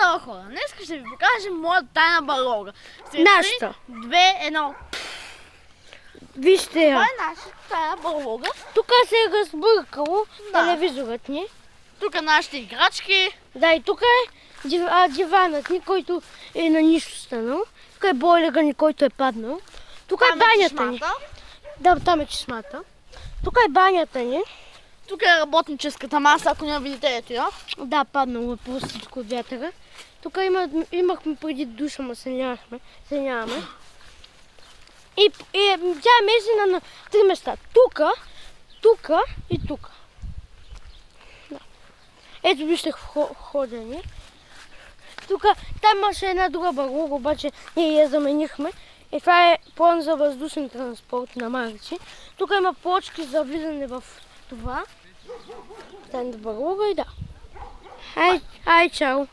Здраво хора! Днес ще ви покажем моята тайна барлога. Нашата. 2, 1. Вижте я. Това е нашата тайна барлога. Тук се е разбъркало Да. телевизорът ни. Тук нашите играчки. Да, и тук е диванът ни, който е на нищо станал. Тук е бойлера ни, който е паднал. Тук е банята ни. Да, там е чешмата. Тук е банята ни. Тук е работническата маса, ако не видите, ето я. Да, паднало е простичко от вятъра. Тук имахме преди душа, ма се нямаме. И тя е мезена на 3 места. Тук и тук. Да. Ето вижте входа ни. Тук, там имаше една друга барлога, обаче ние я заменихме. И това е план за въздушен транспорт на Маричи. Тук има плочки за влизане в това. Тайната барлога и да. Ай, чао!